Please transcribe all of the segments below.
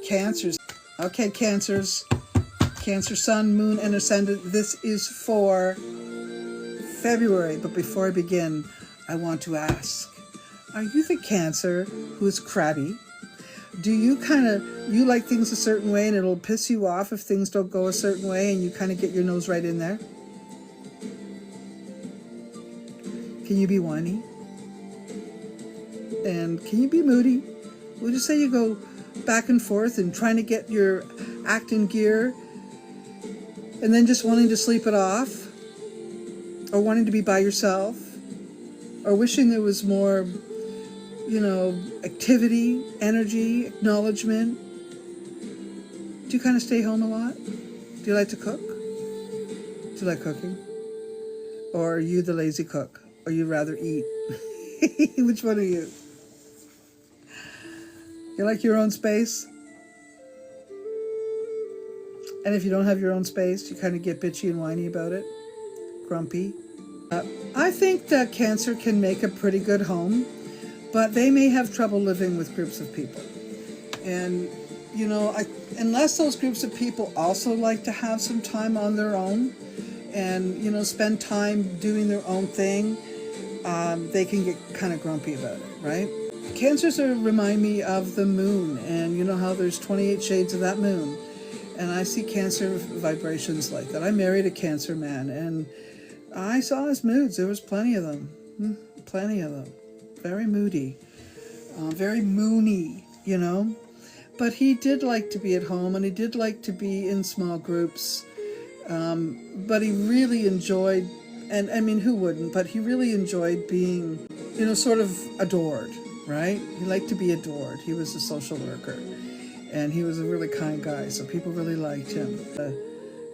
Cancers. Okay, Cancers. Cancer, Sun, Moon, and Ascendant. This is for February. But before I begin, I want to ask, are you the Cancer who's crabby? Do you you like things a certain way and it'll piss you off if things don't go a certain way and you kind of get your nose right in there? Can you be whiny? And can you be moody? Would you say you go back and forth and trying to get your act in gear and then just wanting to sleep it off? Or wanting to be by yourself? Or wishing there was more, activity, energy, acknowledgement? Do you kind of stay home a lot? Do you like to cook? Do you like cooking? Or are you the lazy cook? Or you rather eat? Which one are you? You like your own space? And if you don't have your own space, you kind of get bitchy and whiny about it? Grumpy? I think that Cancer can make a pretty good home, but they may have trouble living with groups of people. And, unless those groups of people also like to have some time on their own and, spend time doing their own thing, they can get kind of grumpy about it, right? Cancers remind me of the moon, and you know how there's 28 shades of that moon. And I see Cancer vibrations like that. I married a Cancer man, and I saw his moods. There was plenty of them. Plenty of them. Very moody. Very moony, But he did like to be at home, and he did like to be in small groups. But he really enjoyed, and I mean, who wouldn't? But he really enjoyed being, sort of adored, right? He liked to be adored. He was a social worker, and he was a really kind guy, so people really liked him.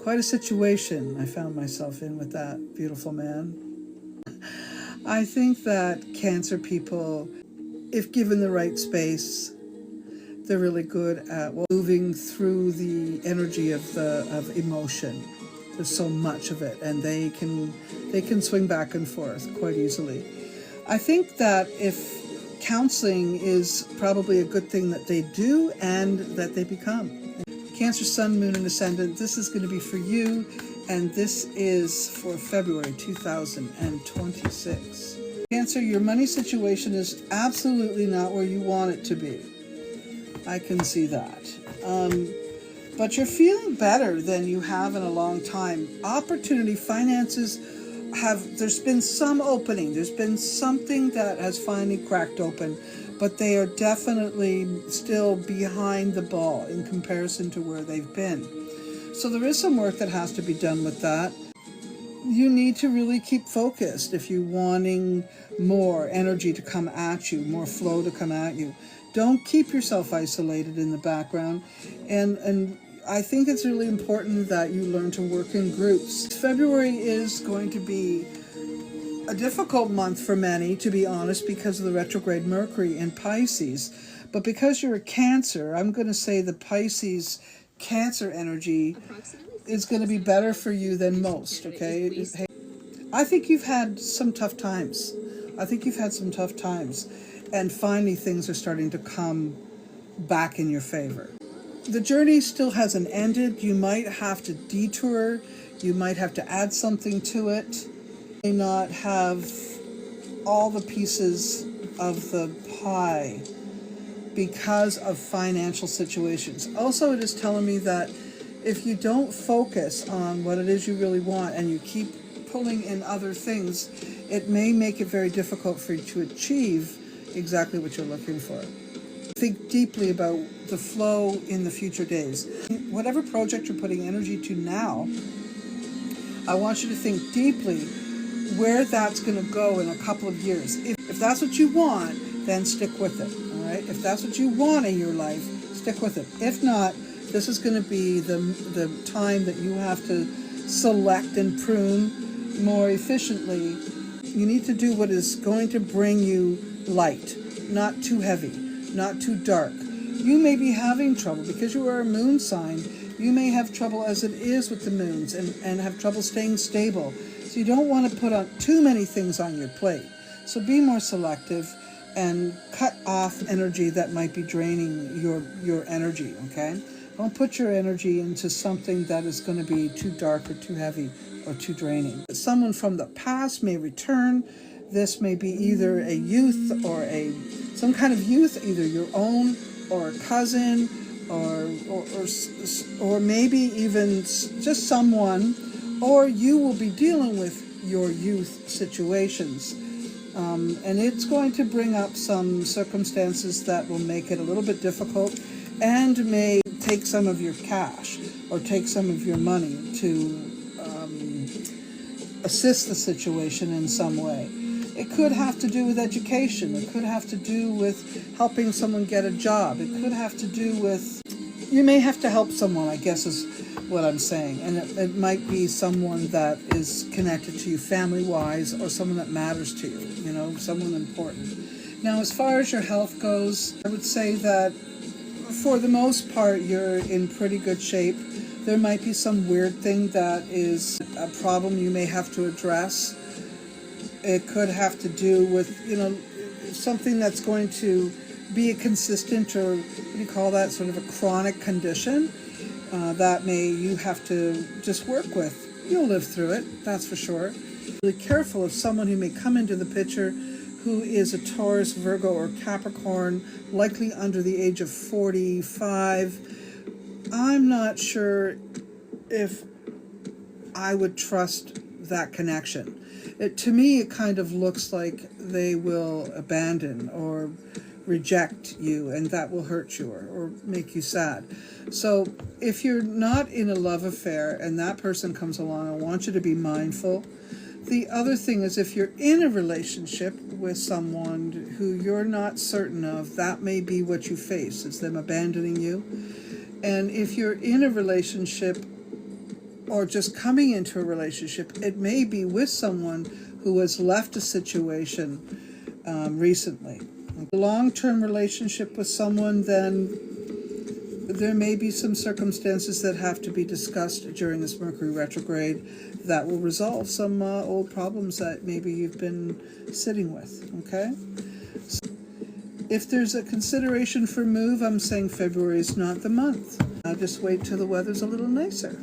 Quite a situation I found myself in with that beautiful man. I think that Cancer people, if given the right space, they're really good at moving through the energy of emotion. There's so much of it, and they can swing back and forth quite easily. I think that if counseling is probably a good thing that they do and that they become. Cancer, Sun, Moon, and Ascendant, this is going to be for you, and this is for February 2026. Cancer, your money situation is absolutely not where you want it to be. I can see that. But you're feeling better than you have in a long time. Opportunity, finances, there's been some opening. There's been something that has finally cracked open, but they are definitely still behind the ball in comparison to where they've been. So there is some work that has to be done with that. You need to really keep focused if you're wanting more energy to come at you, more flow to come at you. Don't keep yourself isolated in the background. And I think it's really important that you learn to work in groups. February is going to be a difficult month for many, to be honest, because of the retrograde Mercury in Pisces. But because you're a Cancer, I'm going to say the Pisces Cancer energy is going to be better for you than most, okay? I think you've had some tough times. And finally things are starting to come back in your favor. The journey still hasn't ended. You might have to detour. You might have to add something to it. You may not have all the pieces of the pie because of financial situations. Also, it is telling me that if you don't focus on what it is you really want and you keep pulling in other things, it may make it very difficult for you to achieve exactly what you're looking for. Think deeply about the flow in the future days. Whatever project you're putting energy to now, I want you to think deeply where that's going to go in a couple of years. If that's what you want, then stick with it, all right? If that's what you want in your life, stick with it. If not, this is going to be the time that you have to select and prune more efficiently. You need to do what is going to bring you light, not too heavy, not too dark. You may be having trouble because you are a moon sign. You may have trouble as it is with the moons and have trouble staying stable. So you don't want to put on too many things on your plate. So be more selective. and cut off energy that might be draining your energy, okay? Don't put your energy into something that is going to be too dark or too heavy or too draining. Someone from the past may return. This may be either a youth or some kind of youth, either your own or a cousin, or maybe even just someone, or you will be dealing with your youth situations. And it's going to bring up some circumstances that will make it a little bit difficult and may take some of your cash or take some of your money to assist the situation in some way. It could have to do with education. It could have to do with helping someone get a job. It could have to do with, you may have to help someone, I guess is what I'm saying. And it might be someone that is connected to you family-wise, or someone that matters to you, you know, someone important. Now, as far as your health goes, I would say that for the most part, you're in pretty good shape. There might be some weird thing that is a problem you may have to address. It could have to do with, you know, something that's going to be a consistent, or what do you call that, sort of a chronic condition that you have to just work with. You'll live through it, that's for sure. Be careful of someone who may come into the picture who is a Taurus, Virgo, or Capricorn, likely under the age of 45. I'm not sure if I would trust that connection. To me, it kind of looks like they will abandon or reject you, and that will hurt you or make you sad. So if you're not in a love affair and that person comes along, I want you to be mindful. The other thing is, if you're in a relationship with someone who you're not certain of, that may be what you face, is them abandoning you. And if you're in a relationship or just coming into a relationship, it may be with someone who has left a situation recently. A long-term relationship with someone, then there may be some circumstances that have to be discussed during this Mercury retrograde that will resolve some old problems that maybe you've been sitting with, okay? So if there's a consideration for move, I'm saying February is not the month. Just wait till the weather's a little nicer.